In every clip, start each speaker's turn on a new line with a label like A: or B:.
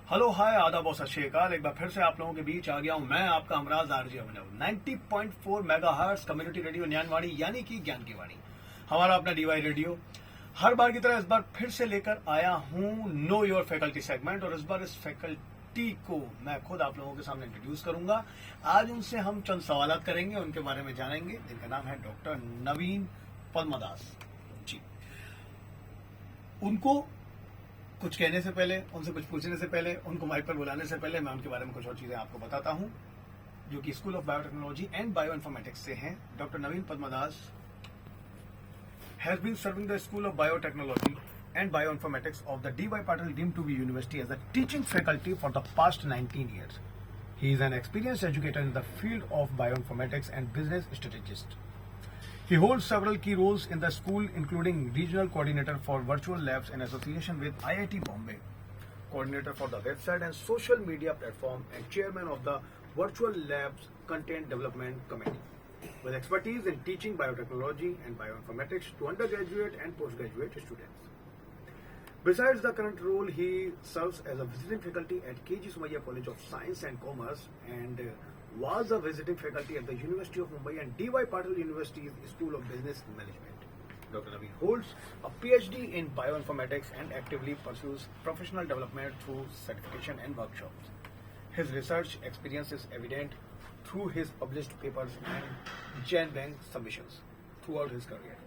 A: Hello hi आदाब और सत श्री अकाल। एक बार फिर से आप लोगों के बीच आ गया हूं मैं, आपका हमराज आरजे अभिनव। 90.4 मेगाहर्ट्ज कम्युनिटी रेडियो न्यानवाणी यानी कि ज्ञान की वाणी, हमारा अपना डीवाई रेडियो। हर बार की तरह इस बार फिर से लेकर आया हूं नो योर फैकल्टी सेगमेंट, और इस बार इस फैकल्टी को मैं खुद आप लोगों के सामने इंट्रोड्यूस करूंगा। आज उनसे हम चंद सवाल करेंगे, उनके बारे में जानेंगे, जिनका नाम है डॉक्टर नवीन पद्मदास जी। उनको कुछ कहने से पहले, उनसे कुछ पूछने से पहले, उनको माइक पर बुलाने से पहले मैं उनके बारे में कुछ और चीजें आपको बताता हूं, जो कि school of biotechnology and bioinformatics से हैं। Doctor Naveen Padmadas has been serving the School of Biotechnology and Bioinformatics of the D.Y. Patil deemed to be university as a teaching faculty for the past 19 years. He is an experienced educator in the field of bioinformatics and business strategist. He holds several key roles in the school, including regional coordinator for virtual labs in association with IIT Bombay, coordinator for the website and social media platform, and chairman of the virtual labs content development committee, with expertise in teaching biotechnology and bioinformatics to undergraduate and postgraduate students. Besides the current role, he serves as a visiting faculty at KG Somaiya College of Science and Commerce and was a visiting faculty at the University of Mumbai and D.Y. Patil University's School of Business Management. Dr. Naveen holds a Ph.D. in bioinformatics and actively pursues professional development through certification and workshops. His research experience is evident through his published papers and Genbank submissions throughout his career.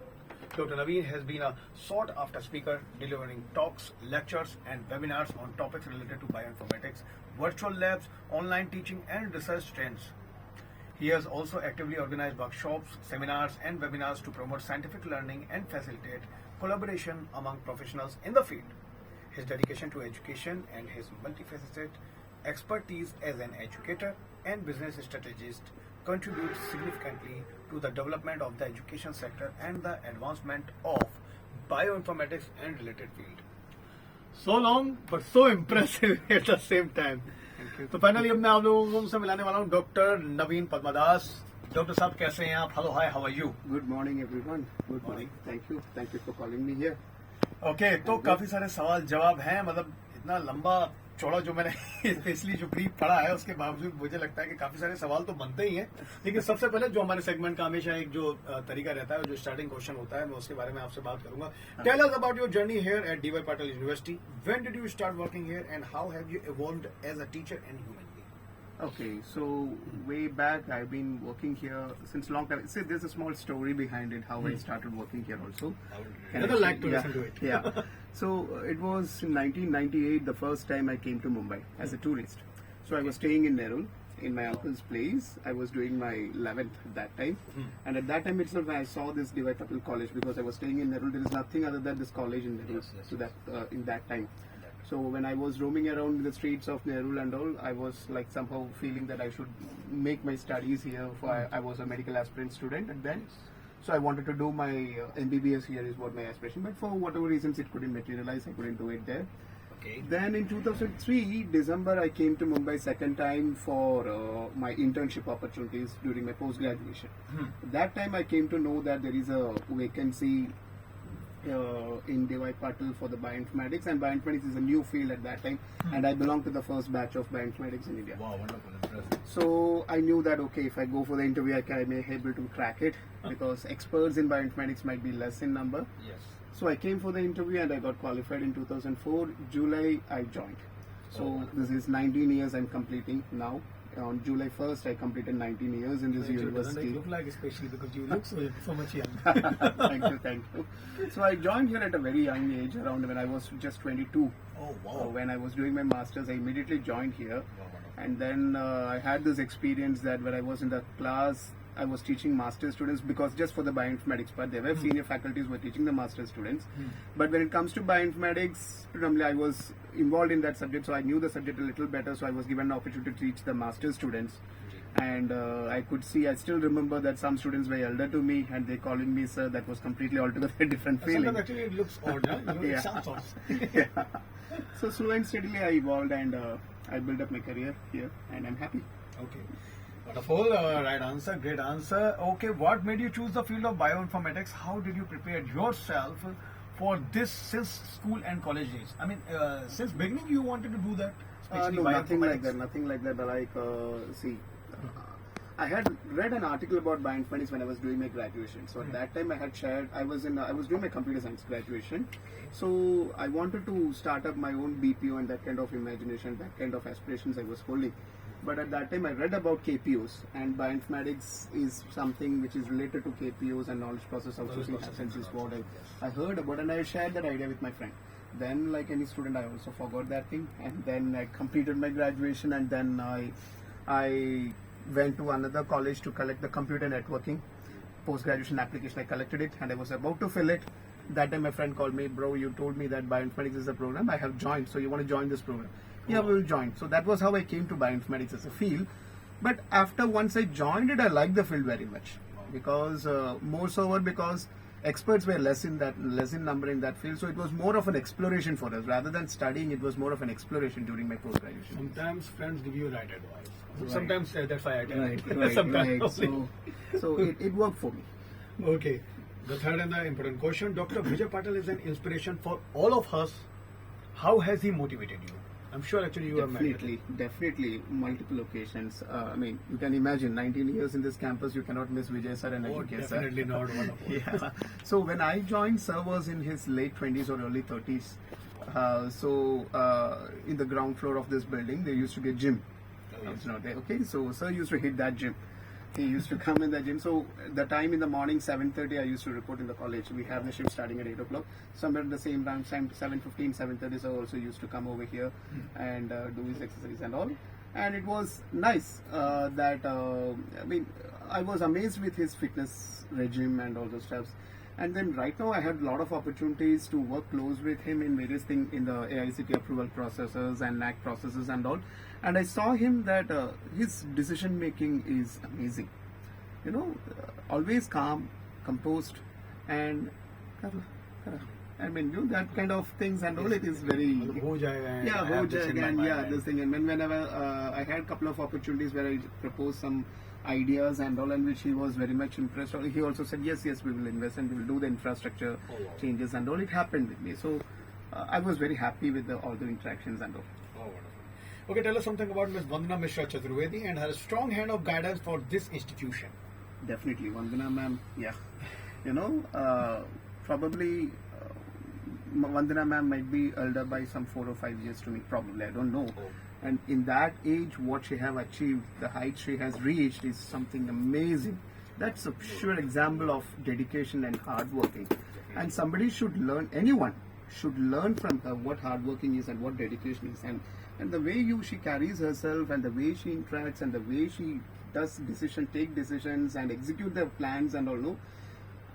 A: Dr. Naveen has been a sought-after speaker, delivering talks, lectures, and webinars on topics related to bioinformatics, virtual labs, online teaching, and research trends. He has also actively organized workshops, seminars, and webinars to promote scientific learning and facilitate collaboration among professionals in the field. His dedication to education and his multifaceted expertise as an educator and business strategist contributes significantly to the development of the education sector and the advancement of bioinformatics and related field. So long but so impressive at the same time. तो finally अब मैं आप लोगों से मिलाने वाला हूँ doctor Naveen पद्मदास। Doctor साहब कैसे हैं आप? Hello hi, how are you?
B: Good morning everyone. Good morning. Thank you for calling me here.
A: Okay, तो काफी सारे सवाल जवाब हैं, मतलब इतना लंबा चौड़ा जो मैंने स्पेशली जो ब्रीफ पढ़ा है उसके बावजूद मुझे लगता है कि काफी सारे सवाल तो बनते ही हैं। लेकिन सबसे पहले जो हमारे सेगमेंट का हमेशा एक जो तरीका रहता है, जो स्टार्टिंग क्वेश्चन होता है, मैं उसके बारे में आपसे बात करूंगा। Tell us about your journey here at D Y. Patil University. When did you start working here and how have you evolved as a teacher and human being?
B: Okay, so way back I've been working here since long time. See, there's a small story behind it, how I started working here also.
A: I would like to listen to it.
B: Yeah. So it was in 1998 the first time I came to Mumbai as a tourist. So I was staying in Nerul in my uncle's place. I was doing my 11th at that time. And at that time itself I saw this D.Y. Patil college because I was staying in Nerul. There is nothing other than this college in Nerul. So that in that time. So when I was roaming around the streets of Nerul and all, I was like somehow feeling that I should make my studies here. For I was a medical aspirant student and then, so I wanted to do my MBBS here is what my aspiration. But for whatever reasons it couldn't materialize. I couldn't do it there.
A: Okay.
B: Then in 2003 December I came to Mumbai second time for my internship opportunities during my post graduation. That time I came to know that there is a vacancy in D.Y. Patil for the bioinformatics, and bioinformatics is a new field at that time, and I belong to the first batch of bioinformatics in India.
A: Wow, wonderful, impressive.
B: So I knew that okay, if I go for the interview, I may be able to crack it because experts in bioinformatics might be less in number.
A: Yes.
B: So I came for the interview and I got qualified in 2004. July I joined. So this is 19 years I'm completing now. On July 1st, I completed 19 years in this university.
A: Doesn't it look like, especially because you look so much young.
B: Thank you. So I joined here at a very young age, around when I was just 22.
A: Oh wow!
B: When I was doing my masters, I immediately joined here,
A: Wow.
B: and then I had this experience that when I was in the class, I was teaching master students because just for the bioinformatics part, there were senior faculties who were teaching the master students. But when it comes to bioinformatics, predominantly I was involved in that subject, so I knew the subject a little better. So I was given an opportunity to teach the master students, and I could see. I still remember that some students were elder to me, and they calling me sir. That was completely altogether a different feeling.
A: Sometimes actually it looks odd, huh? It sounds odd.
B: Yeah. So slow and steadily I evolved, and I built up my career here, and I'm happy.
A: Okay. Wonderful. Right answer. Great answer. Okay. What made you choose the field of bioinformatics? How did you prepare yourself for this since school and college days? I mean, since beginning you wanted to do that?
B: No, nothing like that. Nothing like that. Like, I had read an article about bioinformatics when I was doing my graduation. So at that time, I had shared. I was doing my computer science graduation. So I wanted to start up my own BPO and that kind of imagination, that kind of aspirations I was holding. But at that time, I read about KPOs, and bioinformatics is something which is related to KPOs and knowledge process outsourcing happens is what I heard about, and I shared that idea with my friend. Then, like any student, I also forgot that thing, and then I completed my graduation, and then I went to another college to collect the computer networking post-graduation application. I collected it, and I was about to fill it. That time, my friend called me, bro, you told me that bioinformatics is a program. I have joined, so you want to join this program? Yeah, we will join. So that was how I came to bioinformatics as a field. But after once I joined it, I liked the field very much because more so over because experts were less in number in that field. So it was more of an exploration for us rather than studying. It was more of an exploration during my post graduation.
A: Sometimes friends give you right advice.
B: Right.
A: Sometimes that's why I tell you.
B: Right.
A: Sometimes.
B: So it worked for me.
A: Okay. The third and the important question. Dr. Vijay Patil is an inspiration for all of us. How has he motivated you? I'm sure actually you are married.
B: Definitely multiple occasions. I mean, you can imagine 19 years in this campus, you cannot miss Vijay sir and Ajit sir.
A: Definitely not one of them.
B: Yeah. So when I joined, sir was in his late 20s or early 30s. In the ground floor of this building, there used to be a gym. I was not there. Okay, so sir used to hit that gym. He used to come in the gym. So the time in the morning, 7:30, I used to report in the college. We have the shift starting at 8 o'clock. Somewhere at the same time, 7:15, 7:30, so also used to come over here and do his exercise and all. And it was nice I was amazed with his fitness regime and all those stuffs. And then right now I had a lot of opportunities to work close with him in various things in the AICT approval processes and NAC processes and all. And I saw him that his decision making is amazing. You know, always calm, composed, and I mean, you know, that kind of things and all. It is very this thing. And whenever I had a couple of opportunities where I proposed some ideas and all, and which he was very much impressed. He also said, yes, we will invest and we will do the infrastructure changes and all. It happened with me. So I was very happy with all the interactions and all.
A: Oh, wonderful. Okay, tell us something about Ms.Vanadana Mishra Chaturvedi and her strong hand of guidance for this institution.
B: Definitely, Vandana ma'am, yeah. You know, probably Vandana ma'am might be elder by some 4 or 5 years to me, probably, I don't know. And in that age, what she have achieved, the height she has reached is something amazing. That's a sure example of dedication and hard working. And somebody should learn, anyone should learn from her what hard working is and what dedication is. And the way she carries herself and the way she interacts and the way she does take decisions and execute their plans and all. No,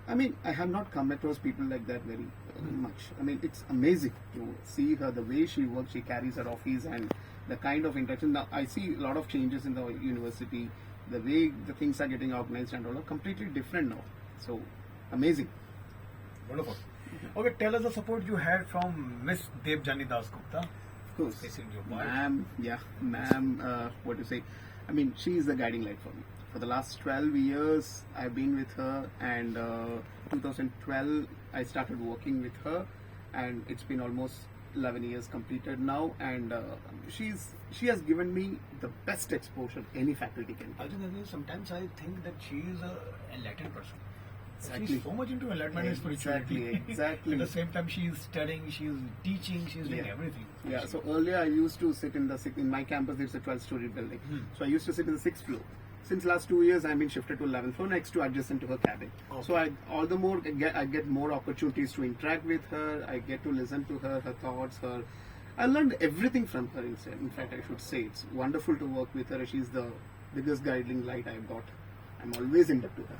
B: I mean, I have not come across people like that very much. I mean, it's amazing to see her, the way she works, she carries her office and the kind of interaction. Now, I see a lot of changes in the university, the way the things are getting organized and all are completely different now. So, amazing.
A: Wonderful. Okay, tell us the support you had from Miss Debjani Das Gupta.
B: Of course. Ma'am, what to say? I mean, she is the guiding light for me. For the last 12 years, I've been with her, and 2012, I started working with her, and it's been almost 11 years completed now, and she has given me the best exposure any faculty can give.
A: Sometimes I think that she is a enlightened person.
B: Exactly.
A: She's so much into enlightenment and spirituality.
B: Exactly.
A: At the same time, she is studying, she is teaching, she is doing everything.
B: Yeah. So earlier, I used to sit in my campus. It's a 12-story building. So I used to sit in the 6th floor. Since last 2 years, I've been shifted to 11th floor next to adjacent to her cabin. Okay. So I get more opportunities to interact with her. I get to listen to her thoughts, I learned everything from her. In fact, I should say it's wonderful to work with her. She's the biggest guiding light I've got. I'm always in debt to her.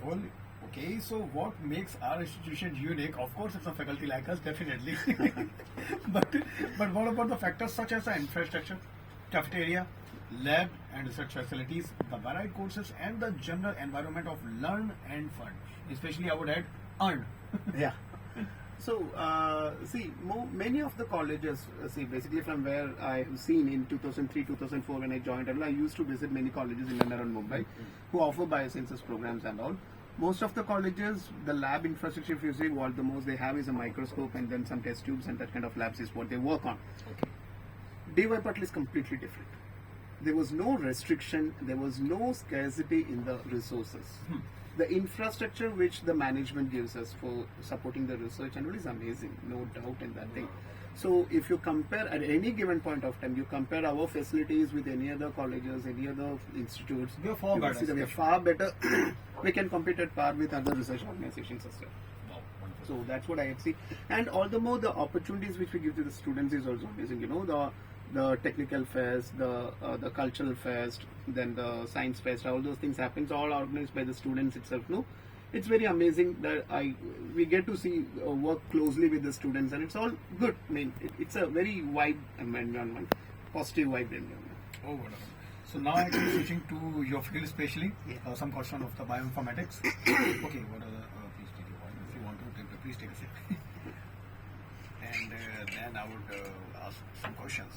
A: Wonderful. Okay, so what makes our institution unique? Of course, it's a faculty like us, definitely. but what about the factors such as the infrastructure, cafeteria, lab and research facilities, the varied courses, and the general environment of learn and fun? Especially, I would add, earn.
B: Yeah. So, many of the colleges, basically from where I have seen in 2003, 2004 when I joined, I used to visit many colleges in and around Mumbai who offer biosciences programs and all. Most of the colleges, the lab infrastructure, if you see, what the most they have is a microscope and then some test tubes, and that kind of labs is what they work on.
A: Okay.
B: DY Patil is completely different. There was no restriction, there was no scarcity in the resources. The infrastructure which the management gives us for supporting the research and all is amazing, no doubt in that thing. So if you compare at any given point of time, you compare our facilities with any other colleges, any other institutes,
A: We are far
B: you will
A: better,
B: see that we are far better. We can compete at par with other research organizations as well.
A: Wow, wonderful.
B: So that's what I have seen. And all the more the opportunities which we give to the students is also amazing. You know, the technical fest, the cultural fest, then the science fest, all those things happens, all organized by the students itself. No, it's very amazing that we get to see work closely with the students, and it's all good. I mean, it's a very wide environment, positive vibe environment.
A: Oh, wonderful. So now actually switching to your field, especially some question of the bioinformatics. Okay, what are the please take a while. If you want to, please take a sip. And then I would ask some questions.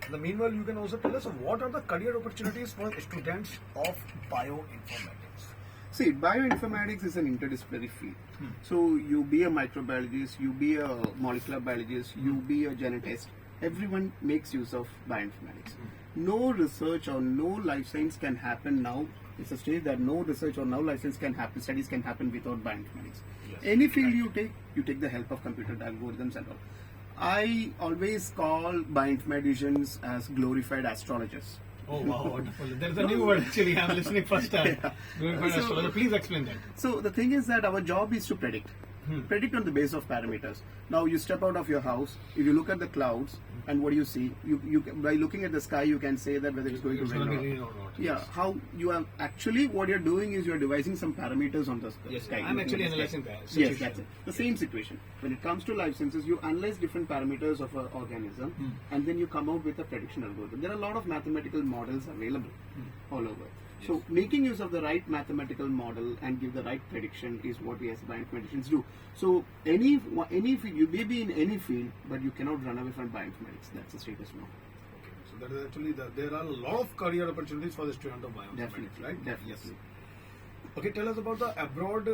A: The meanwhile, you can also tell us what are the career opportunities for students of bioinformatics.
B: See, bioinformatics is an interdisciplinary field. So you be a microbiologist, you be a molecular biologist, you be a genetist. Everyone makes use of bioinformatics. No research or no life science can happen now. It's a stage that no research or no life science can happen, studies can happen without bioinformatics.
A: Yes.
B: Any field you take the help of computer algorithms and all. I always call bioinformaticians as glorified astrologers.
A: Oh wow, wonderful. There's a new word actually I'm listening first time.
B: So-
A: Please explain that.
B: So the thing is that our job is to predict. Predict on the basis of parameters. Now you step out of your house, if you look at the clouds and what do you see? You by looking at the sky you can say that whether it's going to
A: It's
B: rain
A: going
B: or
A: to be
B: not.
A: rain or not.
B: Yeah, how you are actually what you're doing is you're devising some parameters on the
A: Yes,
B: sky.
A: I'm
B: looking
A: actually
B: at the sky.
A: analyzing that
B: Yes,
A: situation.
B: that's it. The same situation. When it comes to life sciences, you analyze different parameters of an organism and then you come out with a prediction algorithm. There are a lot of mathematical models available all over. So making use of the right mathematical model and give the right prediction is what we as bioinformaticians do. So any field, you may be in any field, but you cannot run away from bioinformatics. That's the status now.
A: Okay, so that is actually there are a lot of career opportunities for the student of bioinformatics,
B: Definitely,
A: right?
B: definitely.
A: Yes. Okay, tell us about the abroad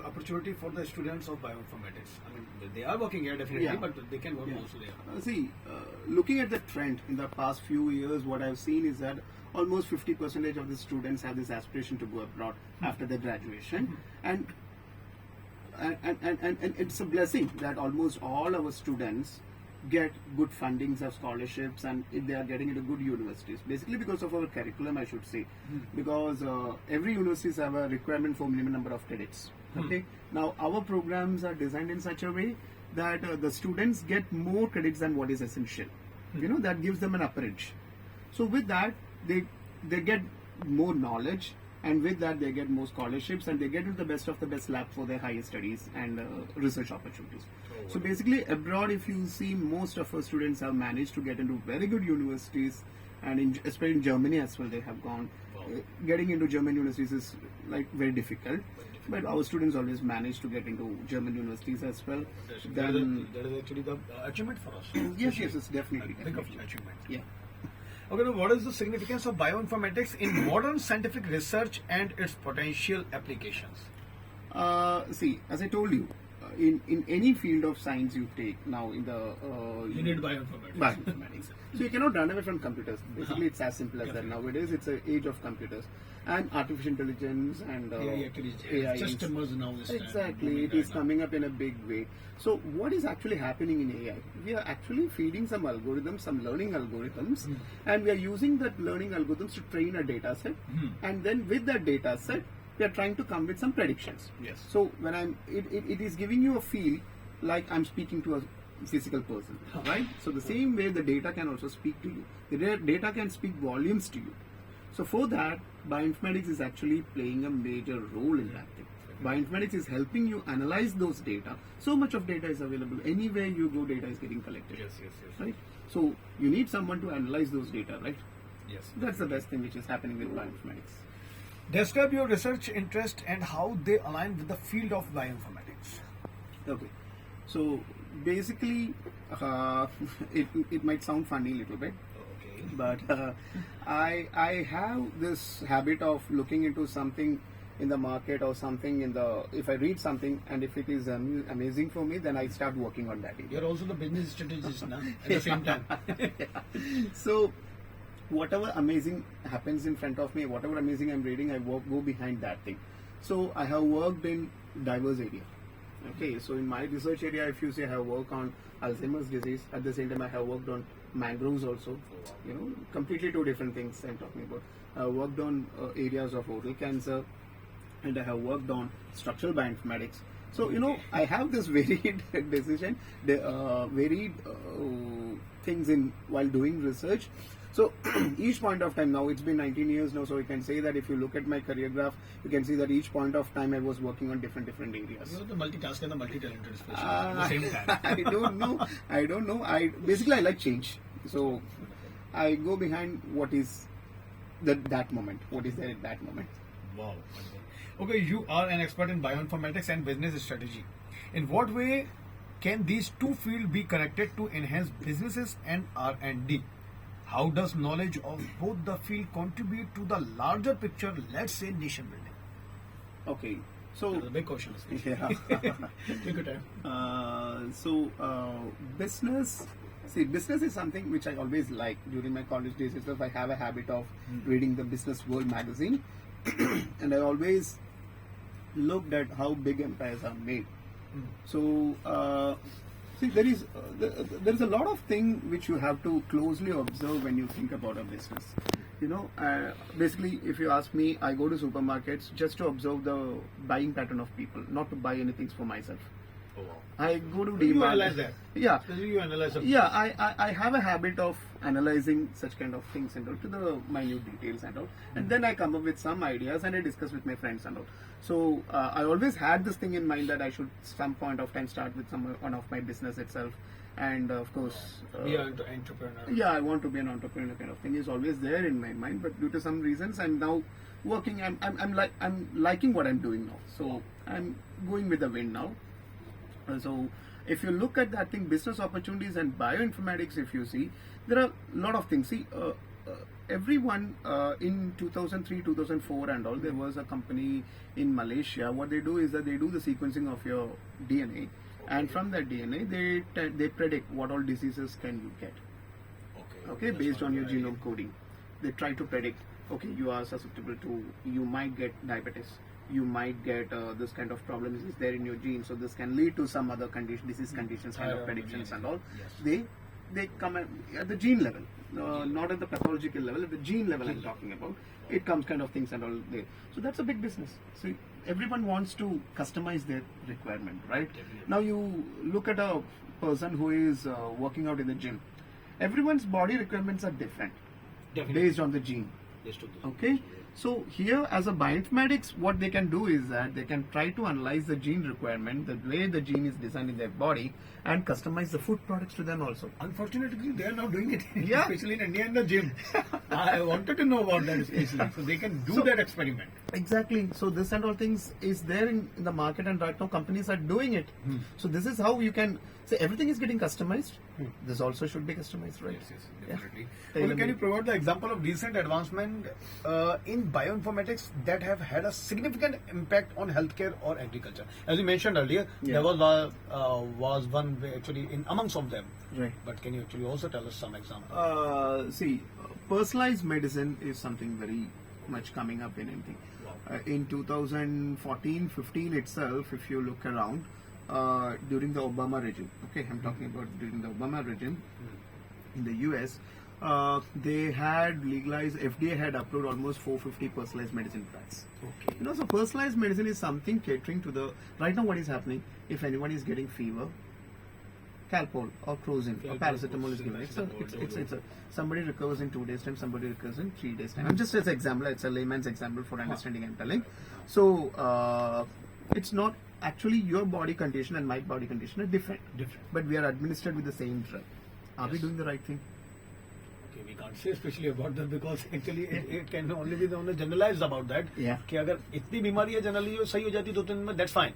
A: opportunity for the students of bioinformatics. I mean, they are working here definitely,
B: Yeah.
A: but they can work
B: Yeah.
A: also there.
B: See, looking at the trend in the past few years, what I've seen is that almost 50% of the students have this aspiration to go abroad after their graduation, and it's a blessing that almost all our students get good fundings of scholarships and if they are getting into good universities. Basically because of our curriculum, I should say, because every universities have a requirement for minimum number of credits. Okay, now our programs are designed in such a way that the students get more credits than what is essential. You know, that gives them an upper edge. So with that, they get more knowledge, and with that they get more scholarships, and they get into the best of the best lab for their higher studies and research opportunities. So basically abroad, if you see, most of our students have managed to get into very good universities, and especially in Germany as well they have gone. Getting into German universities is like very difficult, but our students always manage to get into German universities as well.
A: That is actually the achievement for us.
B: Yes, it's definitely.
A: Big of
B: definitely.
A: achievement.
B: Yeah.
A: Okay, now what is the significance of bioinformatics in modern scientific research and its potential applications?
B: See, as I told you, in any field of science you take now in the
A: You need bioinformatics.
B: bioinformatics. So you cannot run away from computers. Basically, it's as simple as that. Nowadays, it's an age of computers and artificial intelligence and
A: AI actually
B: AI
A: is just emerged now. This time.
B: Exactly, it is coming up in a big way. So what is actually happening in AI? We are actually feeding some algorithms, some learning algorithms, and we are using that learning algorithms to train a data set. And then with that data set, we are trying to come with some predictions.
A: Yes.
B: So when it is giving you a feel like I'm speaking to a physical person, right? So the same way the data can also speak to you. The data can speak volumes to you. So for that, bioinformatics is actually playing a major role in that thing. Bioinformatics is helping you analyze those data. So much of data is available. Anywhere you go, data is getting collected.
A: Yes.
B: Right? So you need someone to analyze those data, right?
A: Yes.
B: That's the best thing which is happening with bioinformatics.
A: Describe your research interest and how they align with the field of bioinformatics.
B: Okay. So basically, it might sound funny a little bit.
A: Okay.
B: But I have this habit of looking into something in the market or something if I read something and if it is amazing for me, then I start working on that area.
A: You're also the business strategist now at the same time.
B: So whatever amazing happens in front of me, whatever amazing I'm reading, I go behind that thing. So I have worked in diverse area. Okay, so in my research area, if you say I have worked on Alzheimer's disease, at the same time I have worked on mangroves also. You know, completely two different things I'm talking about. I have worked on areas of oral cancer, and I have worked on structural bioinformatics. So, you know, I have this varied varied things in while doing research. So, each point of time now, it's been 19 years now, so you can say that if you look at my career graph, you can see that each point of time I was working on different areas.
A: You're the multitasker and the multi-talented especially at the same time.
B: I don't know. I like change. So, I go behind what is that moment, what is there at that moment.
A: Wow. Okay, you are an expert in bioinformatics and business strategy. In what way can these two fields be connected to enhance businesses and R&D? How does knowledge of both the field contribute to the larger picture, let's say nation building?
B: Okay, so
A: that's a big question.
B: Yeah.
A: Take your time.
B: Business is something which I always like. During my college days itself, I have a habit of reading the Business World magazine, and I always looked at how big empires are made. So, there is a lot of things which you have to closely observe when you think about a business. You know, basically, if you ask me, I go to supermarkets just to observe the buying pattern of people, not to buy anything for myself.
A: Oh, wow.
B: I go to
A: You analyze that.
B: Yeah.
A: You analyze that.
B: Yeah, I have a habit of analyzing such kind of things and all to the minute details and all, and then I come up with some ideas and I discuss with my friends and all. So I always had this thing in mind that I should some point of time start with one of my business itself, and of course
A: be an entrepreneur.
B: Yeah, I want to be an entrepreneur kind of thing is always there in my mind, but due to some reasons I'm now working. I'm liking what I'm doing now, so I'm going with the wind now. So if you look at that thing, business opportunities and bioinformatics, if you see, there are a lot of things. See, everyone in 2003, 2004 and all, there was a company in Malaysia. What they do is that they do the sequencing of your DNA, and from that DNA, they predict what all diseases can you get. Okay, based on your genome coding. They try to predict, okay, you are susceptible to, you might get diabetes. You might get this kind of problems is there in your genes, so this can lead to some other disease conditions, kind of predictions and all.
A: Yes.
B: They come at the gene level, not at the pathological level. At the gene level, I'm talking about. It comes kind of things and all there. So that's a big business. So everyone wants to customize their requirement, right?
A: Definitely.
B: Now you look at a person who is working out in the gym. Everyone's body requirements are different, based on the gene. Okay. So here, as a bioinformatics, what they can do is that they can try to analyze the gene requirement, the way the gene is designed in their body, and customize the food products to them also.
A: Unfortunately, they are now doing it,
B: Yeah.
A: especially in India in the gym. I wanted to know about that especially, so they can do that experiment.
B: Exactly. So this and all things is there in the market, and right now companies are doing it. So this is how you can say everything is getting customized. This also should be customized, right?
A: Yes, definitely.
B: Yeah.
A: Okay, can you provide the example of recent advancement in bioinformatics that have had a significant impact on healthcare or agriculture? As you mentioned earlier, there was one actually in amongst of them.
B: Right.
A: But can you actually also tell us some examples?
B: See, personalized medicine is something very much coming up in anything.
A: Wow.
B: In 2014-15 itself, if you look around, during the Obama regime, okay, I'm talking about during the Obama regime in the US, they had legalized, FDA had approved almost 450 personalized medicine drugs.
A: Okay.
B: You know, so personalized medicine is something catering to the, right now what is happening, if anyone is getting fever, Calpol or Crozin or paracetamol is given. It's somebody recovers in 2 days time, somebody recovers in 3 days time. I'm just as an example, it's a layman's example for understanding I'm telling. So it's not actually your body condition and my body condition are different. But we are administered with the same drug. Are we doing the right thing?
A: Okay, we can't say especially about that because actually it can only be the only generalized about that.
B: Yeah.
A: कि अगर इतनी बीमारी है generally जो सही हो जाती 2-3 दिन में, that's fine.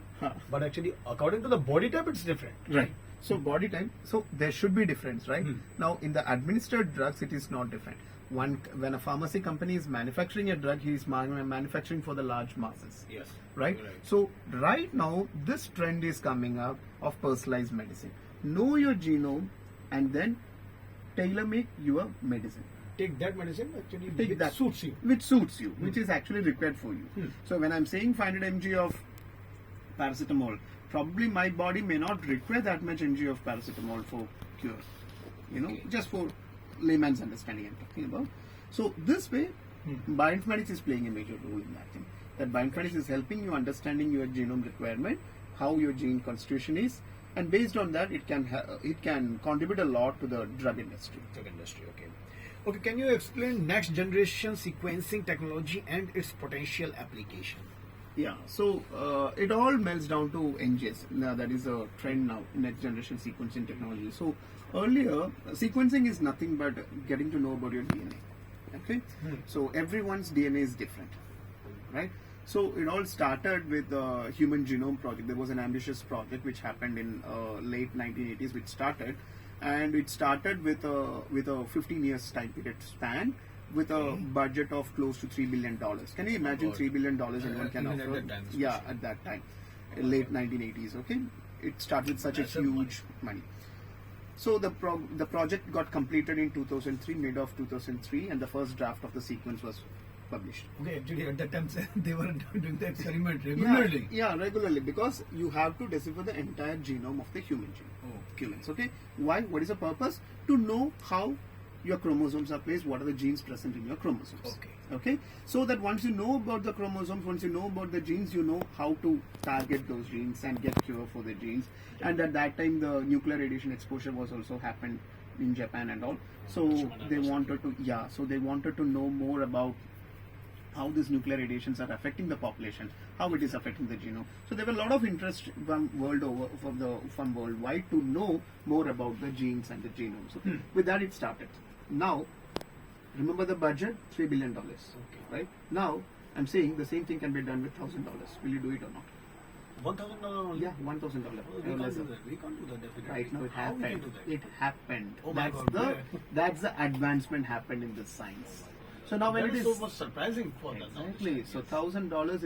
A: But actually according to the body type it's different.
B: Right. So body time, so there should be difference, right? Now in the administered drugs, it is not different. When a pharmacy company is manufacturing a drug, he is manufacturing for the large masses.
A: Yes.
B: Right? So right now, this trend is coming up of personalized medicine. Know your genome and then tailor make your medicine.
A: Take that medicine actually
B: Take
A: which
B: that
A: suits you.
B: which suits you, which is actually required for you. So when I'm saying 500 mg of paracetamol, probably my body may not require that much mg of paracetamol for cure. Just for layman's understanding I'm talking about. So this way, bioinformatics is playing a major role in that thing. That bioinformatics is helping you understanding your genome requirement, how your gene constitution is, and based on that, it can contribute a lot to the drug industry.
A: Drug industry, okay. Okay, can you explain next generation sequencing technology and its potential application?
B: Yeah, so it all melts down to NGS. Now that is a trend now, next generation sequencing technology. So earlier, sequencing is nothing but getting to know about your DNA. Okay, so everyone's DNA is different, right? So it all started with the Human Genome Project. There was an ambitious project which happened in late 1980s, which started, and it started with a 15 years time period span, with a budget of close to $3 billion. Can you imagine $3 billion anyone can
A: even
B: offer?
A: at that time,
B: Yeah, at that time, late 1980s. Okay, it started with such a huge money. So the project got completed in 2003, mid of 2003, and the first draft of the sequence was published.
A: Okay, actually at that time they were doing the experiment regularly.
B: Yeah, regularly, because you have to decipher the entire genome of the human genome. Humans. Okay, why? What is the purpose? To know how your chromosomes are placed, what are the genes present in your chromosomes. Okay, so that once you know about the chromosomes, once you know about the genes, you know how to target those genes and get cure for the genes. And at that time, the nuclear radiation exposure was also happened in Japan and all. So they wanted to know more about how these nuclear radiations are affecting the population, how it is affecting the genome. So there were a lot of interest from worldwide to know more about the genes and the genome. So with that it started. Now, remember the budget, $3 billion. Right? Now, I'm saying the same thing can be done with $1,000. Will you do it or not?
A: $1,000 only?
B: Yeah, $1,000.
A: We can't do that. We can't do that definitely.
B: Right now it
A: How we can
B: happened.
A: do that?
B: It happened.
A: Oh my God,
B: That's the advancement happened in the science. So now when
A: That
B: it
A: is
B: is
A: so much surprising for them.
B: exactly, so $1,000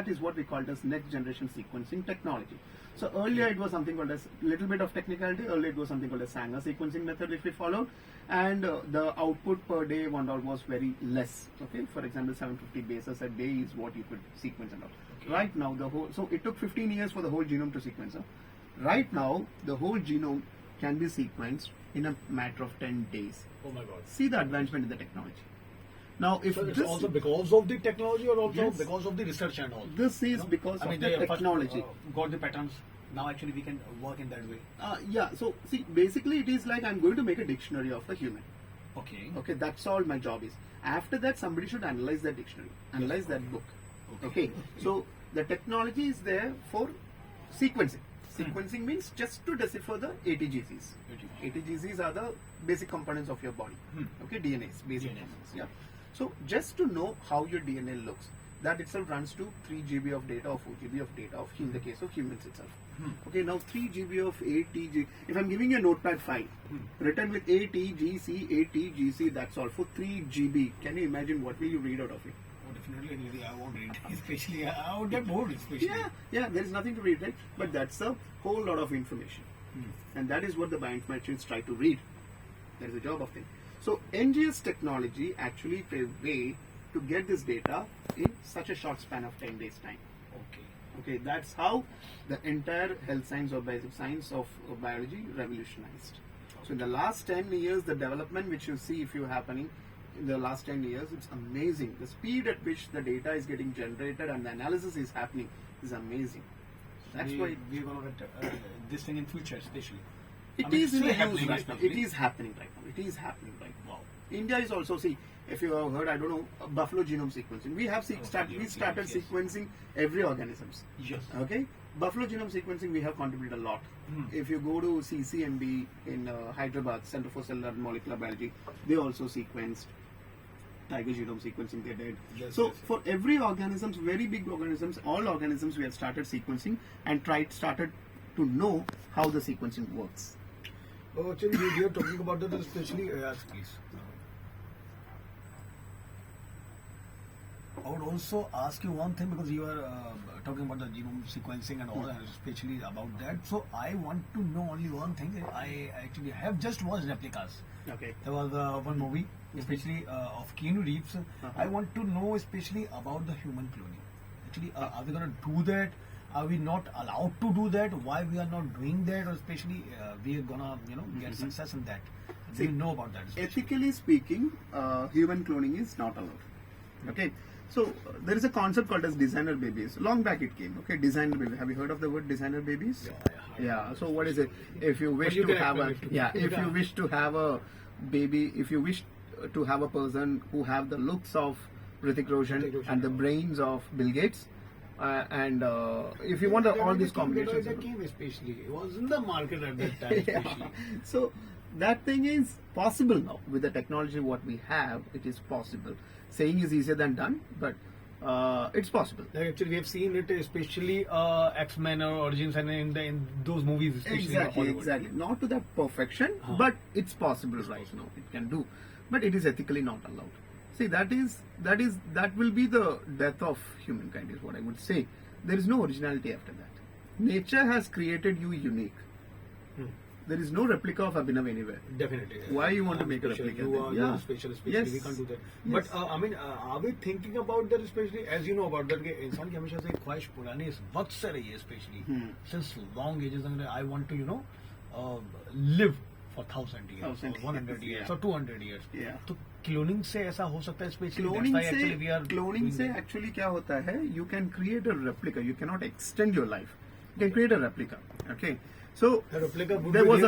B: is what we called as next generation sequencing technology. So earlier it was something called as little bit of technicality. Earlier it was something called as Sanger sequencing method which we followed, and the output per day was very less. Okay, for example, 750 bases a day is what you could sequence and all. Right now so it took 15 years for the whole genome to sequence. Right now the whole genome can be sequenced in a matter of 10 days.
A: Oh my God.
B: See the advancement in the technology. Now, if
A: So it's
B: this
A: also because of the technology or also
B: Yes.
A: because of the research and all?
B: this is because of the
A: they
B: technology.
A: First, got the patterns. Now actually we can work in that way.
B: Yeah, so see, basically it is like I'm going to make a dictionary of the human.
A: Okay.
B: Okay, that's all my job is. After that, somebody should analyze that dictionary, analyze that book. Okay, so the technology is there for sequencing. Sequencing means just to decipher the ATGCs. ATGCs are the basic components of your body. Okay, DNAs, basic components. Yeah. So just to know how your DNA looks, that itself runs to 3 GB of data or 4 GB of data in the case of humans itself. Okay, now 3 GB of ATG. If I'm giving you a notepad file written with ATGC, that's all for 3 GB. Can you imagine what will you read out of it?
A: Oh, definitely, really, I won't read. Especially, I would get bored. Especially.
B: Yeah, there is nothing to read, right? But that's a whole lot of information. And that is what the bioinformaticians try to read. That is the job of thing. So NGS technology actually paved way to get this data in such a short span of 10 days time. Okay, that's how the entire health science or basic science of biology revolutionized. So in the last 10 years, the development which you see if you're happening in the last 10 years, it's amazing. The speed at which the data is getting generated and the analysis is happening is amazing. That's why
A: we're going to get this thing in future, especially.
B: it
A: I mean,
B: is in
A: still
B: the
A: happening
B: use right
A: right
B: now.
A: now.
B: It is happening right now. It is happening right now. India is also, see, if you have heard, I don't know, buffalo genome sequencing. We have we started
A: yes.
B: sequencing every organisms.
A: Yes.
B: Okay, buffalo genome sequencing we have contributed a lot. If you go to CCMB in Hyderabad, Center for Cellular and Molecular Biology, they also sequenced. Tiger genome sequencing they did. So for every organisms, very big organisms, all organisms we have started sequencing and started to know how the sequencing works.
A: Oh, actually, you're talking about that, especially. Yes, please. I would also ask you one thing because you are talking about the genome sequencing and all, and especially about that. So I want to know only one thing. I actually have just watched replicas.
B: Okay.
A: There was one movie, especially of Keanu Reeves. I want to know especially about the human cloning. Actually, are we going to do that? Are we not allowed to do that? Why we are not doing that? Or especially we are gonna get success in that. Do you know about that? Especially?
B: Ethically speaking, human cloning is not allowed. Okay. So there is a concept called as designer babies. Long back it came. Okay, designer baby. Have you heard of the word designer babies? Yeah. So what is it? If you wish to have a if you wish to have a baby, if you wish to have a person who have the looks of Hrithik Roshan and the brains of Bill Gates, and if you want all these combinations,
A: especially it was in the market at that time. Especially.
B: So that thing is possible now with the technology what we have. It is possible. Saying is easier than done, but it's possible.
A: Actually, we have seen it, especially X-Men or Origins, and in those movies, especially in Hollywood.
B: Exactly. Not to that perfection, but it's possible right now. It can do, but it is ethically not allowed. See, that will be the death of humankind, is what I would say. There is no originality after that. Nature has created you unique. There is no replica of Abhinav anywhere.
A: Definitely.
B: Why you want to make
A: special.
B: a replica?
A: You are special, especially.
B: Yes.
A: We can't do that.
B: Yes.
A: But I mean, are we thinking about that, especially as you know about that? कि इंसान की हमेशा से एक ख्वाहिश पुरानी इस वक्त से रही है, especially since long ages. I want to live for 1,000 years, or 100 years, or 200 years.
B: Yeah.
A: तो क्लोनिंग से ऐसा हो सकता है, especially.
B: Cloning से actually क्या होता है? You can create a replica. You cannot extend your life. You can create a replica. Okay. So there was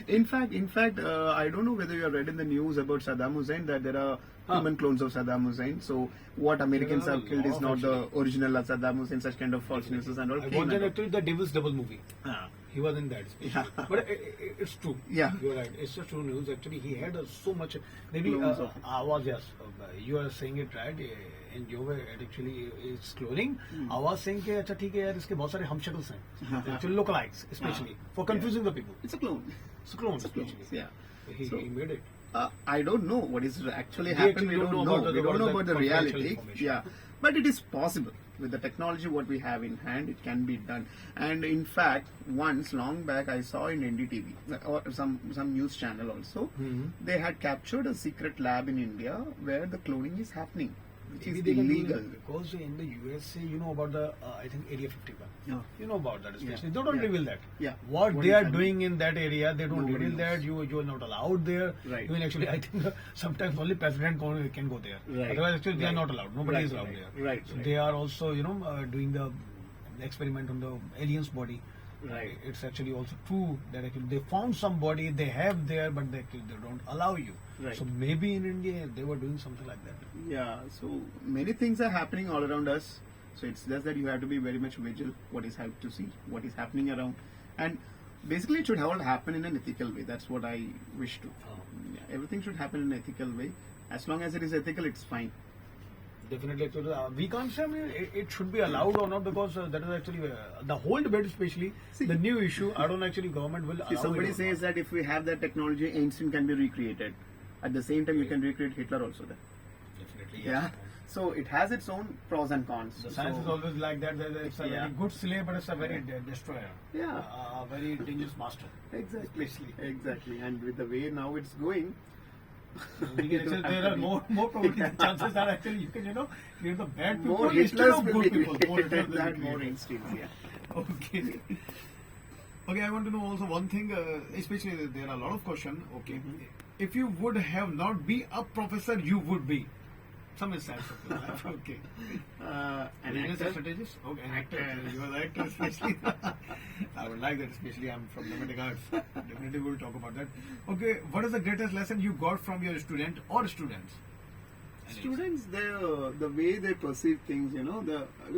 B: in fact, I don't know whether you have read in the news about Saddam Hussein that there are human clones of Saddam Hussein. So what Americans have killed is not the original Saddam Hussein. Such kind of false news and all.
A: I watched actually the Devil's Double movie. He was in that. But it's true.
B: Yeah,
A: you're right. It's a true news. Actually, he had so much. Maybe you are saying it right. In your way, actually, it's cloning. I was saying कि अच्छा ठीक है यार इसके बहुत सारे हमशक्ल्स हैं. Actually, lookalikes, especially for confusing the people.
B: It's a clone.
A: It's a clone.
B: Yeah.
A: He made it.
B: I don't know what is actually happening. We don't know. We don't know about the reality. Yeah, but it is possible with the technology what we have in hand. It can be done. And in fact, once long back, I saw in NDTV or some news channel also, they had captured a secret lab in India where the cloning is happening, which is illegal.
A: Because in the USA, you know about the I think Area 51.
B: Yeah.
A: You know about that, especially. They don't reveal that.
B: Yeah.
A: What they are doing in that area, they don't reveal that. You are not allowed there.
B: Right.
A: Even actually, I think sometimes only president can go there.
B: Right.
A: Otherwise, actually, they are not allowed. Nobody is allowed there.
B: Right.
A: So they are also, doing the experiment on the alien's body.
B: Right.
A: It's actually also true that actually they found somebody they have there, but they don't allow you.
B: Right.
A: So maybe in India they were doing something like that.
B: Yeah. So many things are happening all around us. So it's just that you have to be very much vigilant. What is to see what is happening around, and basically it should all happen in an ethical way. That's what I wish to. Yeah, everything should happen in an ethical way. As long as it is ethical, it's fine.
A: Definitely, we can't say it should be allowed or not because that is actually the whole debate, especially the new issue. I don't actually government will allow.
B: Somebody says that if we have that technology, Einstein can be recreated. At the same time, you can recreate Hitler also. Then.
A: Definitely,
B: yes. Yeah. So it has its own pros and cons.
A: The science is always like that. It's a very good slave, but it's a very destroyer.
B: Yeah.
A: A very dangerous master.
B: Exactly. Exactly. And with the way now it's going.
A: There are more probably chances that actually you can create the bad people
B: more
A: instead of
B: will
A: good
B: be
A: people.
B: More instincts, yeah.
A: Okay. Okay, I want to know also one thing, especially there are a lot of questions. Okay, if you would have not be a professor, you would be some insights of your life. Okay.
B: An actor?
A: Strategist? Okay, an actor. You are an actor, especially. I would like that, especially I'm from dramatic arts. Definitely we'll talk about that. Okay, what is the greatest lesson you got from your student or students?
B: Students, the way they perceive things,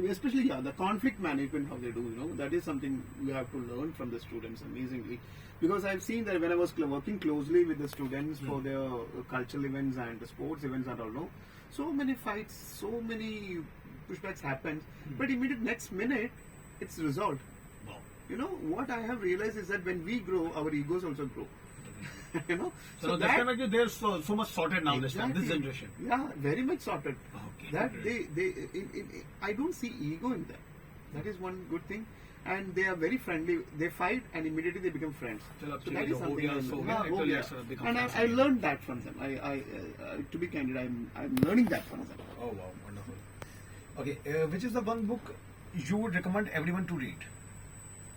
B: especially the conflict management, how they do, that is something you have to learn from the students amazingly. Because I've seen that when I was working closely with the students for their cultural events and the sports events and all, so many fights, so many pushbacks happened, but immediate next minute, it's resolved. You know, what I have realized is that when we grow, our egos also grow. You know,
A: So that's kind of they're so much sorted now this time, this generation.
B: Yeah, very much sorted.
A: Okay.
B: That I don't see ego in them. That is one good thing. And they are very friendly. They fight and immediately they become friends.
A: So
B: that is something. And I learned that from them. To be candid, I'm learning that from them.
A: Oh wow, wonderful. Okay, which is the one book you would recommend everyone to read?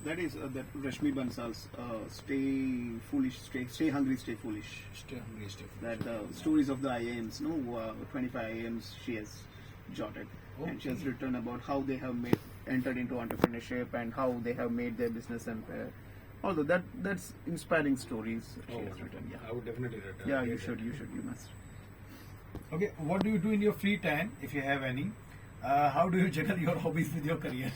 B: That is that Rashmi Bansal's Stay Foolish, Stay Hungry, Stay Foolish.
A: Stay hungry, stay foolish.
B: That stories of the IAMs, 25 IAMs she has jotted.
A: Okay.
B: And she has written about how they have entered into entrepreneurship and how they have made their business empire. Although that's inspiring stories she has written. Yeah,
A: I would definitely read that.
B: yeah, you should, you must.
A: Okay, what do you do in your free time, if you have any? How do you juggle your hobbies with your career?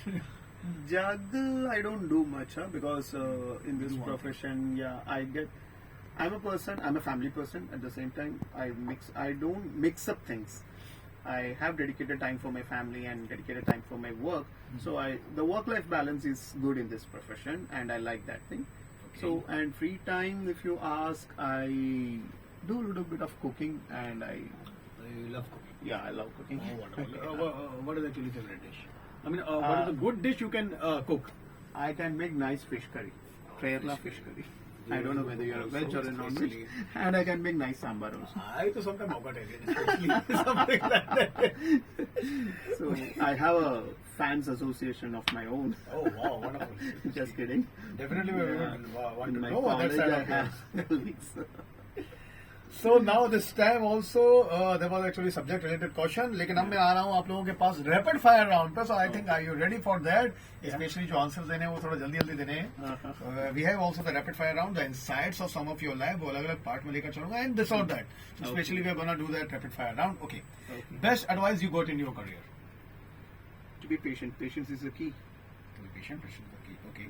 B: Juggle, I don't do much because in this profession, I'm a family person. At the same time, I don't mix up things. I have dedicated time for my family and dedicated time for my work. So the work-life balance is good in this profession, and I like that thing.
A: Okay.
B: So, and free time, if you ask, I do a little bit of cooking, and I
A: love cooking.
B: Yeah, I love cooking.
A: Oh, wonderful. What is actually favorite dish? I mean, what is a good dish you can cook?
B: I can make nice fish curry. Kerala fish curry. I don't know whether you're a veg or a non-veg. And I can make nice sambar also.
A: I to sometimes especially something like that.
B: So I have a fans association of my own.
A: Oh wow, wonderful.
B: Just kidding.
A: Definitely we want to
B: In my
A: know that
B: college
A: side
B: I
A: of
B: have
A: yours.
B: colleagues.
A: So now this time also there was actually subject related question, लेकिन अब मैं आ रहा हूँ आप लोगों के पास rapid fire round पे. So I think are you ready for that? Especially जो answers देने हैं वो थोड़ा जल्दी देने हैं. We have also the rapid fire round, the insights of some of your life वो अलग-अलग part में लेकर चलूँगा and this or that. Especially we are gonna do that rapid fire round. Okay. Best advice you got in your career?
B: To be patient. Patience is the key.
A: To be patient, patience is the key. Okay.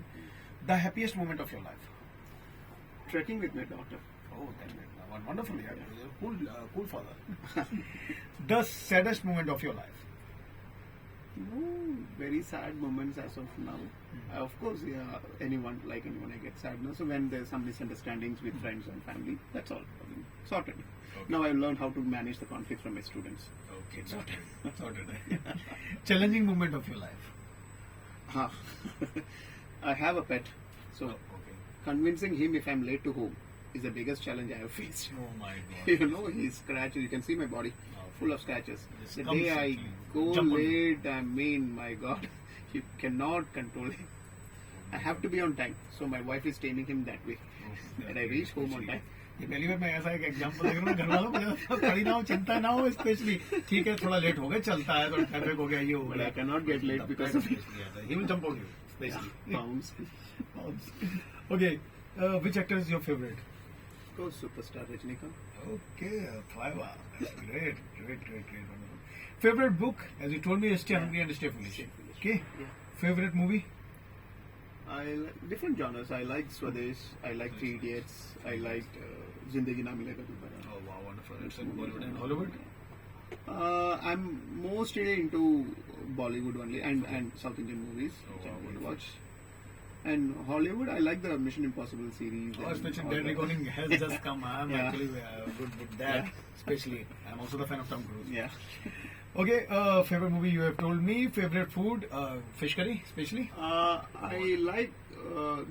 A: The happiest moment of your life?
B: Trekking with my daughter.
A: Oh, that's great. Wonderful, yeah. Cool father. The saddest moment of your life?
B: No, very sad moments as of now. Of course, anyone I get sad. No? So when there's some misunderstandings with friends and family, that's all. Sorted.
A: Okay.
B: Now I learned how to manage the conflict from my students.
A: Okay, sorted. Challenging moment of your life?
B: I have a pet. So
A: Okay.
B: convincing him if I'm late to home is the biggest challenge I have faced.
A: Oh my God.
B: You know, he's scratched. You can see my body full of scratches.
A: This
B: The
A: comes
B: day I
A: actually.
B: go
A: Jump on
B: late, I mean, my God, you cannot control him. I have to be on time. So my wife is taming him that way. That I reach home on time.
A: ये पहली बार मैं ऐसा एक example देख रहा हूँ घर वालों को खड़ी ना हो चिंता ना हो स्पेशली ठीक है थोड़ा लेट हो गया चलता है थोड़ा ट्रैफिक हो गया ये हो
B: But
A: गया
B: I cannot get late because of
A: he will jump on you especially
B: pounds.
A: Okay, which actor is your favorite?
B: Of course, superstar Rajnikant.
A: Okay, Fiva. That's great. Wonderful. Favorite book? As you told me, Stay Hungry and Stay Foolish. Okay.
B: Yeah.
A: Favorite movie?
B: I like different genres. I like Swadesh. I like Three Idiots. I like Zindagi Na Milega Dobara.
A: Oh wow, wonderful. It's in Bollywood and Hollywood.
B: I'm mostly into Bollywood only and South Indian movies, which I will watch. And Hollywood, I like the Mission Impossible series.
A: Oh, especially Dead Reckoning has just come. I'm actually good with that. Especially, I'm also the fan of Tom Cruise.
B: Yeah.
A: Okay, favorite movie you have told me. Favorite food, fish curry, especially.
B: I like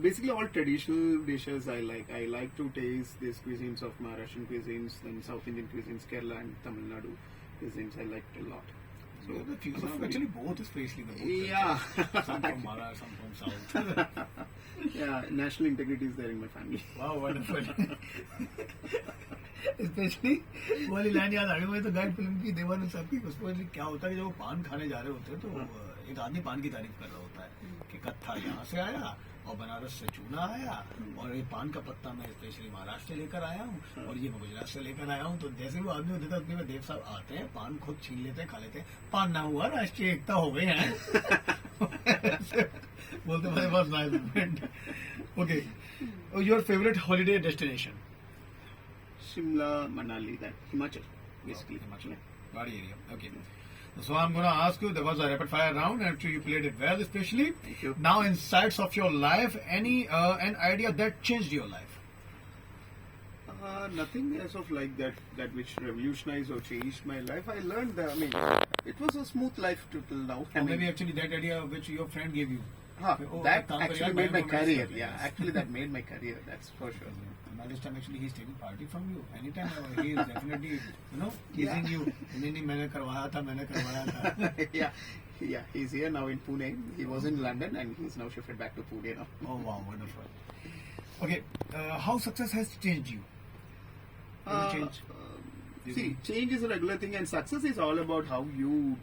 B: basically all traditional dishes. I like to taste these cuisines of Maharashtrian cuisines, then South Indian cuisines, Kerala and Tamil Nadu cuisines. I like it a lot.
A: So the fuse of actually both, especially the both.
B: Yeah.
A: Some from Maharashtra, some from South.
B: Yeah, national integrity is there in my family.
A: Wow, wonderful. Specially वो वाली line याद आ गई मुझे तो guide film की देवानंद साहब की उसमें क्या होता है कि जब वो पान खाने जा रहे होते हैं तो एक आदमी पान की तारीफ कर रहा होता है कि कत्था यहाँ से आया और बनारस से चूना आया और ये पान का पत्ता मैं स्पेशली महाराष्ट्र से लेकर आया हूँ और ये मैं गुजरात से लेकर आया हूँ तो जैसे वो आदमी होते थे देव साहब आते हैं पान खुद छीन लेते हैं खा लेते हैं पान ना हुआ राष्ट्रीय एकता हो गए हैं बोलते भाई बहुत nice movement okay your favourite holiday destination
B: Shimla, Manali, that Himachal, basically.
A: Himachal, Pahadi area. Okay. So I'm going to ask you, there was a rapid fire round and you played it well, especially.
B: Thank you.
A: Now, insights of your life, an idea that changed your life?
B: Nothing as of like that which revolutionized or changed my life. I learned that, I mean, it was a smooth life till now.
A: Or maybe actually that idea which your friend gave you.
B: That actually made my career. Yeah, actually that made my career. That's for sure.
A: Now this time actually he's taking party from you. Anytime he is definitely, teasing you. नहीं मैंने करवाया था.
B: Yeah. He's here now in Pune. He was in London and he's now shifted back to Pune now.
A: Oh wow, wonderful. Okay, how success has changed you?
B: See, change is a regular thing, and success is all about how you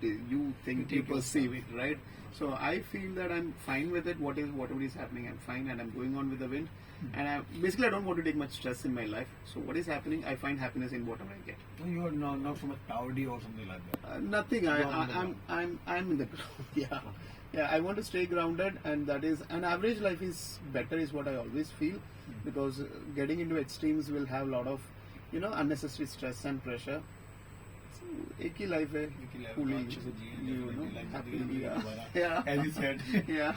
B: think, you perceive it, right? So I feel that I'm fine with it. Whatever is happening, I'm fine, and I'm going on with the wind. And I don't want to take much stress in my life. So what is happening, I find happiness in whatever I get.
A: No, you are not so much cowardly or something like that.
B: Nothing. I'm in the ground. Yeah. I want to stay grounded, and that is an average life is better, is what I always feel, because getting into extremes will have a lot of unnecessary stress and pressure. So, एक ही life है,
A: अच्छे से जिए,
B: happily.
A: Yeah. As you said.
B: Yeah.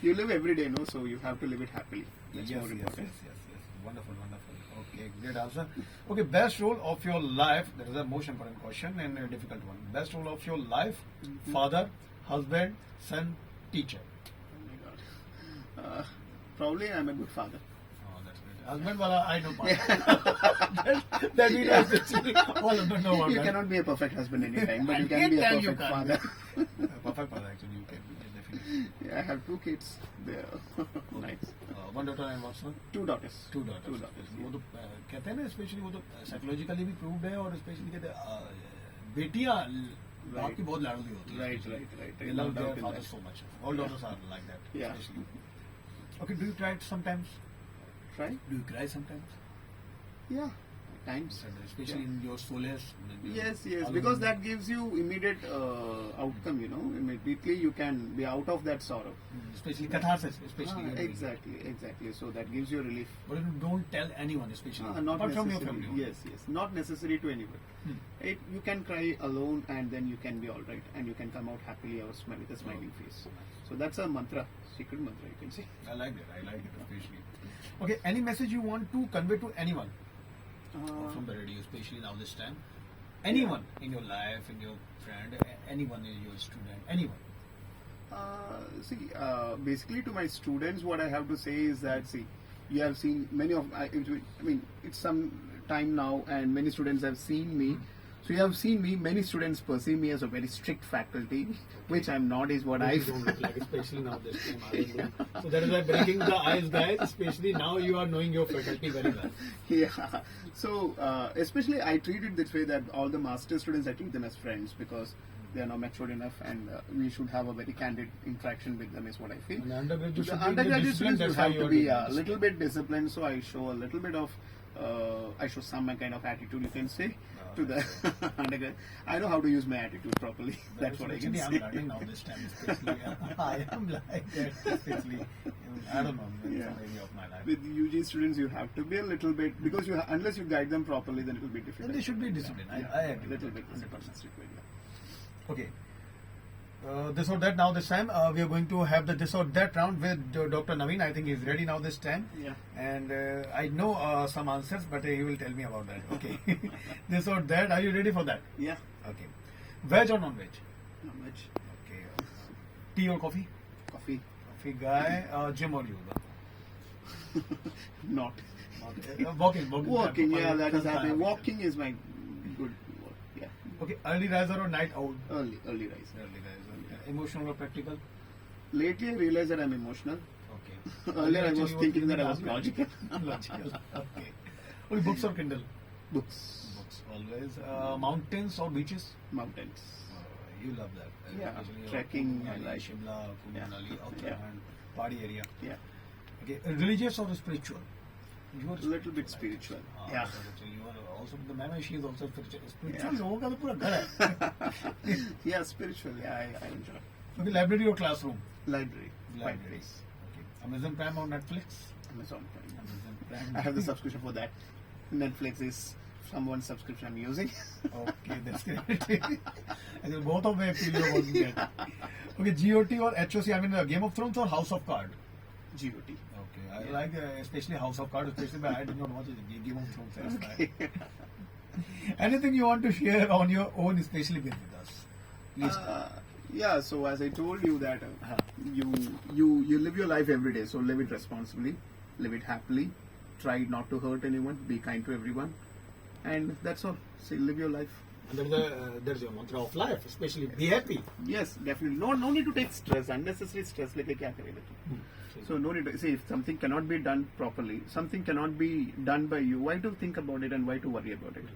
B: You live every day, no? So you have to live it happily. That's
A: Yes.
B: more important.
A: Wonderful. Okay, great answer. Okay, best role of your life. That is a most important question and a difficult one. Best role of your life: father, husband, son, teacher.
B: Oh my God. Probably I'm a good father.
A: Oh, that's great. Husband, wala, I know part. that we know actually. All of them know about
B: You
A: that.
B: cannot be a perfect husband anytime, but you can
A: Can't
B: be a
A: tell you
B: perfect
A: can't
B: father.
A: Perfect father, actually, you can be definitely.
B: Yeah, I have 2 kids. They're nice.
A: One daughter and one son.
B: 2 daughters.
A: Two daughters. वो तो कहते हैं ना, specially वो तो psychologically भी proved है, और स्पेशली कहते हैं बेटियां बाप की बहुत लाडली होती है.
B: Right.
A: They love their father so much. All daughters are like that.
B: Yeah.
A: Especially. Okay, do you cry sometimes?
B: Try?
A: Do you cry sometimes?
B: Yeah, times.
A: Especially in your solace.
B: Yes, because that gives you immediate outcome, immediately you can be out of that sorrow.
A: Especially catharsis, especially.
B: Exactly. So that gives you relief.
A: But you don't tell anyone, especially.
B: Not
A: apart from your
B: necessary.
A: family.
B: Yes. Not necessary to anyone. You can cry alone and then you can be alright, and you can come out happily or with a smiling face. So that's a mantra, secret mantra, you can say.
A: I like it especially. Okay, any message you want to convey to anyone from the radio, especially now this time? Anyone in your life, in your friend, anyone in your student, anyone?
B: Basically to my students, what I have to say is that, you have seen many of, it's some time now, and many students have seen me. So you have seen me, many students perceive me as a very strict faculty, which I'm not, is what I
A: don't look like, especially now this time. So that is why breaking the ice, guys, especially now you are knowing your faculty very well.
B: Yeah. So, especially I treat it this way, that all the master students, I treat them as friends, because they are now matured enough, and we should have a very candid interaction with them, is what I feel.
A: And undergraduate
B: students
A: you
B: have to be a little bit disciplined, so I show a little bit of, I show some kind of attitude, you can say, to the undergrad. I know how to use my attitude properly. That's what I can say.
A: I'm learning now this time, especially. I am like that, especially. I don't know, in some area of my life.
B: With UG students, you have to be a little bit, because unless you guide them properly, then it will be difficult.
A: They should be disciplined. I agree.
B: Little bit, 100% required.
A: Okay. This or that now this time. We are going to have the this or that round with Dr. Naveen. I think he's ready now this time.
B: Yeah.
A: And I know some answers, but he will tell me about that. Okay. This or that. Are you ready for that?
B: Yeah.
A: Okay. Veg or non-veg?
B: Non-veg.
A: Okay. Tea or coffee?
B: Coffee.
A: Coffee guy. Gym or yoga?
B: Not.
A: Walking.
B: Yeah, that is happening. Walking is my good work. Yeah.
A: Okay. Early riser or night owl?
B: Early rise.
A: Early riser. Emotional or practical?
B: Lately, I realized that I'm emotional.
A: Okay.
B: Earlier, I was thinking that I was logical.
A: Okay. Okay. Books or Kindle?
B: Books.
A: Always. Mountains or beaches?
B: Mountains.
A: You love that.
B: Yeah.
A: Especially
B: Trekking.
A: I like Shimla, Manali, Uttarakhand, Padi area.
B: Yeah.
A: Okay. Religious or spiritual? You are
B: a little bit spiritual. Yeah.
A: You are also the mama. She is also spiritual. Spiritual. लोगों का तो पूरा घर है.
B: Yeah, spiritual. Yeah, I enjoy.
A: Okay. Library or classroom?
B: Library.
A: Libraries. Okay. Amazon Prime or Netflix?
B: Amazon Prime.
A: Amazon Prime.
B: I have the subscription for that. Netflix is someone's subscription I'm using.
A: Okay, that's great. I think both of them feel you want to get. Okay, GOT or HOC, I mean Game of Thrones or House of Cards?
B: GOT.
A: Okay, I like especially House of Cards, especially but I did not watch it. Game of Thrones. That's why. Anything you want to share on your own, especially with us? Please.
B: Yeah, so as I told you that you live your life every day, so live it responsibly, live it happily, try not to hurt anyone, be kind to everyone, and that's all. So live your life.
A: And there's your mantra of life, especially be happy.
B: Yes, definitely. No need to take stress, unnecessary stress. Like kya karega. So no need to see if something cannot be done properly, something cannot be done by you. Why to think about it and why to worry about it?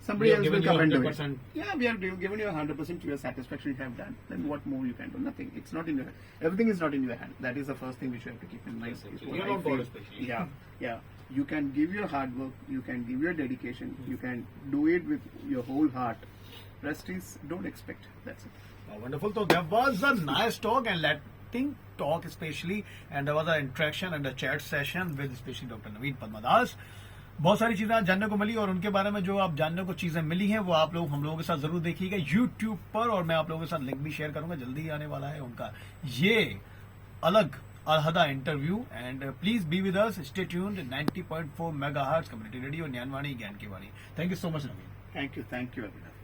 B: Somebody else will come and do it. Yeah, we are giving you 100% to your satisfaction you have done. Then what more you can do? Nothing. It's not in your hand. Everything is not in your hand. That is the first thing which you have to keep in mind.
A: You're not God especially.
B: Yeah. You can give your hard work. You can give your dedication. You can do it with your whole heart. Rest is don't expect. That's it.
A: Oh, wonderful. So there was a nice talk and letting talk especially, and there was an interaction and a chat session with especially Dr. Naveen Padmadas. बहुत सारी चीजें आज जानने को मिली और उनके बारे में जो आप जानने को चीजें मिली हैं वो आप लोग हम लोगों के साथ जरूर देखिएगा YouTube पर, और मैं आप लोगों के साथ लिंक भी शेयर करूंगा, जल्दी ही आने वाला है उनका ये अलग अलहदा interview. And please be with us, stay tuned. 90.4 megahertz community radio, Gyanvani ज्ञान की वाणी. Thank you so much Naveen.
B: Thank you, Abhinav.